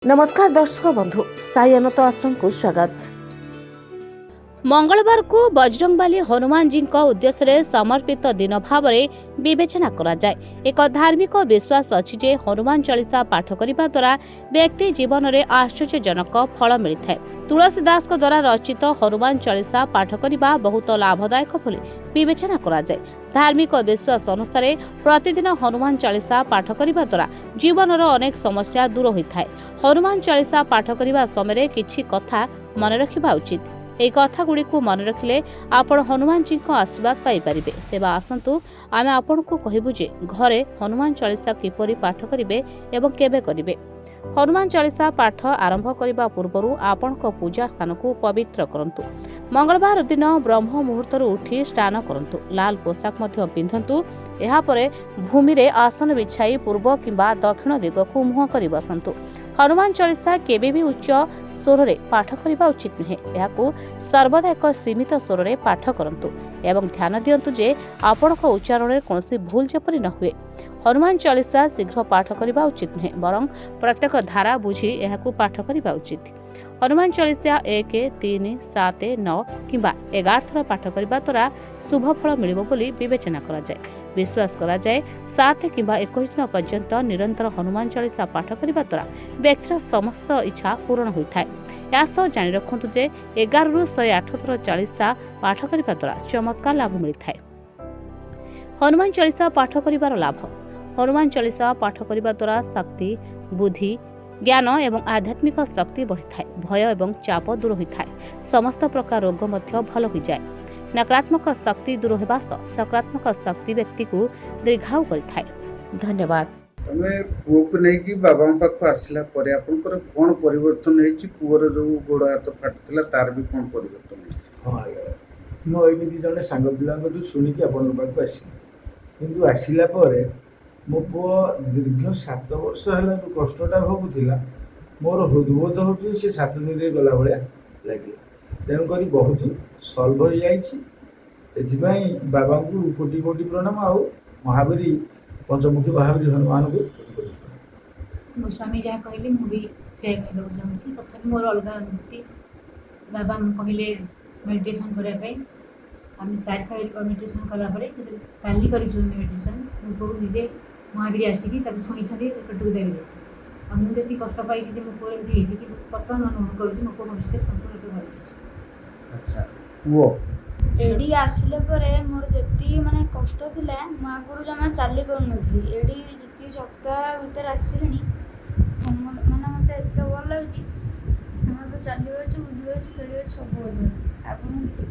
नमस्कार दर्शक बंधु साई अनंत आश्रम को स्वागत। मंगलवार को बजरंगबाली हनुमान जी उद्देश्य रे समर्पित दिन भाव विवेचना करा जाए। एक धार्मिक विश्वास अछि जे हनुमान चालीसा पाठ करने द्वारा व्यक्ति जीवन में आश्चर्यजनक फल मिलता है। तुलसीदास द्वारा रचित हनुमान चालीसा पाठ करने बहुत लाभदायक बोली विवेचना करा जाए। धार्मिक विश्वास अनुसार प्रतिदिन हनुमान चालीसा पाठ करने द्वारा जीवन अनेक समस्या दूर होता है। हनुमान चालीसा पाठ करने समय किछि कथा मन रखा उचित। এই কথাগুড়িକୁ ମନେ ରଖିଲେ ଆପଣ ହନୁମାନଜୀଙ୍କ ଆଶୀର୍ବାଦ ପାଇପାରିବେ। ତେବେ ଆସନ୍ତୁ ଆମେ ଆପଣଙ୍କୁ କହିବୁ ଯେ ଘରେ ହନୁମାନ ଚାଳିଶା କିପରି ପାଠ କରିବେ ଏବଂ କେବେ କରିବେ। ହନୁମାନ ଚାଳିଶା ପାଠ ଆରମ୍ଭ କରିବା ପୂର୍ବରୁ ଆପଣଙ୍କ ପୂଜା ସ୍ଥାନକୁ ପବିତ୍ର କରନ୍ତୁ। ମଙ୍ଗଳବାର ଦିନ ବ୍ରହ୍ମ ମୁହୂର୍ତ୍ତରୁ ଉଠି ସ୍ନାନ କରନ୍ତୁ। ଲାଲ ପୋଷାକ ମଧ୍ୟ ପିନ୍ଧନ୍ତୁ। ଏହାପରେ ଭୂମିରେ ଆସନ ବିଛାଇ ପୂର୍ବ କିମ୍ବା ଦକ୍ଷିଣ ଦିଗକୁ ମୁହଁ କରି ବସନ୍ତୁ। ହନୁମାନ ଚାଳିଶା କେବେ ବି ଉଚ୍ଚ ସ୍ୱରରେ ପାଠ କରିବା ଉଚିତ ନୁହେଁ। ଏହାକୁ ସର୍ବଦା ଏକ ସୀମିତ ସ୍ୱରରେ ପାଠ କରନ୍ତୁ ଏବଂ ଧ୍ୟାନ ଦିଅନ୍ତୁ ଯେ ଆପଣଙ୍କ ଉଚ୍ଚାରଣରେ କୌଣସି ଭୁଲ ଯେପରି ନ ହୁଏ। ହନୁମାନ ଚାଳିଶା ଶୀଘ୍ର ପାଠ କରିବା ଉଚିତ ନୁହେଁ, ବରଂ ପ୍ରତ୍ୟେକ ଧାରା ବୁଝି ଏହାକୁ ପାଠ କରିବା ଉଚିତ। ହନୁମାନ ଚାଳିଶା 1, 3, 7, 9 କିମ୍ବା 11 ଥର ପାଠ କରିବା ଦ୍ୱାରା ଶୁଭ ଫଳ ମିଳିବ ବୋଲି ବିବେଚନା କରାଯାଏ। ବିଶ୍ୱାସ କରାଯାଏ 7 କିମ୍ବା 21 ଦିନ ପର୍ଯ୍ୟନ୍ତ ନିରନ୍ତର ହନୁମାନ ଚାଳିଶା ପାଠ କରିବା ଦ୍ୱାରା ବ୍ୟକ୍ତିର ସମସ୍ତ ଇଚ୍ଛା ପୂରଣ ହୋଇଥାଏ। ଏହା ସହ ଜାଣି ରଖନ୍ତୁ ଯେ 11ରୁ 108 ଥର ଚାଳିଶା ପାଠ କରିବା ଦ୍ୱାରା ଚମତ୍କାର ଲାଭ ମିଳିଥାଏ। ହନୁମାନ ଚାଳିଶା ପାଠ କରିବାର ଲାଭ। ହନୁମାନ ଚାଳିଶା ପାଠ କରିବା ଦ୍ୱାରା ଶକ୍ତି, ବୁଦ୍ଧି, ଜ୍ଞାନ ଏବଂ ଆଧ୍ୟାତ୍ମିକ ଶକ୍ତି ବଢ଼ିଥାଏ। ଭୟ ଏବଂ ଚାପ ଦୂର ହୋଇଥାଏ। ସମସ୍ତ ପ୍ରକାର ରୋଗ ମଧ୍ୟ ଭଲ ହୋଇଯାଏ। ନକାରାତ୍ମକ ଶକ୍ତି ଦୂର ହେବା ସହ ସକାରାତ୍ମକ ଶକ୍ତି ବ୍ୟକ୍ତିକୁ ଦୀର୍ଘାୟୁ କରିଥାଏ। ଧନ୍ୟବାଦ। ତମେ ପୁଅକୁ ନେଇକି ବାବାଙ୍କ ପାଖକୁ ଆସିଲା ପରେ ଆପଣଙ୍କର କ'ଣ ପରିବର୍ତ୍ତନ ହେଇଛି? ପୁଅର ଯେଉଁ ଗୋଡ଼ ହାତ ଫାଟୁଥିଲା ତାର ବି କ'ଣ ପରିବର୍ତ୍ତନ ହେଇଛି? ହଁ ଆଜ୍ଞା, ମୁଁ ଏମିତି ଜଣେ ସାଙ୍ଗ ପିଲାଙ୍କଠୁ ଶୁଣିକି ଆପଣଙ୍କ ପାଖକୁ ଆସିଲି। କିନ୍ତୁ ଆସିଲା ପରେ ମୋ ପୁଅ ଦୀର୍ଘ 7 ବର୍ଷ ହେଲା ଯେଉଁ କଷ୍ଟଟା ଭୋଗୁଥିଲା, ମୋର ହୃଦବୋଧ ହେଉଛି ସେ 7 ଦିନରେ ଗଲା ଭଳିଆ ଲାଗିଲା। ତେଣୁକରି ବହୁତ ସଲ୍ଭ ହୋଇଯାଇଛି। ଏଥିପାଇଁ ବାବାଙ୍କୁ କୋଟି କୋଟି ପ୍ରଣାମ, ଆଉ ମହାବୀର ପଞ୍ଚମୁଖୀ ମହାବୀର ହନୁମାନଙ୍କୁ ମୋ ସ୍ୱାମୀ ଯାହା କହିଲେ ମୁଁ ବି ସେୟା ଖାଇବାକୁ ଚାହୁଁଛି। ତଥାପି ମୋର ଅଲଗା ଅନୁଭୂତି। ବାବା କହିଲେ ମେଡ଼ିଟେସନ୍ କରିବା ପାଇଁ। ଆମେ 4 ଥର ମେଡ଼ିଟେସନ୍ କଲା ପରେ କାଲି କରିଛୁ ମେଡ଼ିଟେସନ୍। ମୋ ପୁଅକୁ ନିଜେ ମହାବୀର ଆସିକି ତାକୁ ଛୁଇଁଛନ୍ତି, ପେଟକୁ ଦେଇ ଦେଇଛି। ଆଉ ମୁଁ ଯେତିକି କଷ୍ଟ ପାଇଛି ଯେ ମୋ ପୁଅ ଏମିତି ହେଇଛି, କିନ୍ତୁ ବର୍ତ୍ତମାନ ଅନୁଭବ କରୁଛି ମୋ ପୁଅ ଭବିଷ୍ୟତରେ ସମ୍ପୂର୍ଣ୍ଣ ଭଲ ହେଇଛି। ଆଚ୍ଛା, ପୁଅ ଏଠି ଆସିଲା ପରେ ମୋର ଯେତିକି କଷ୍ଟ ଥିଲା, ମୁଁ ଆଗରୁ ଜମା ଚାଲି ପାରୁନଥିଲି। ଏଠି ଯେତିକି ସପ୍ତାହ ଭିତରେ ଆସିଲିଣି, ମୋତେ ଏତେ ଭଲ ଲାଗୁଛି। ମୁଁ ଏବେ ଚାଲି ପାରୁଛି, ବୁଲି ପାରୁଛି, ଖେଳି ପାରୁଛି, ସବୁ ଭଲ ଲାଗୁଛି। ଆଗରୁ ମୁଁ କିଛି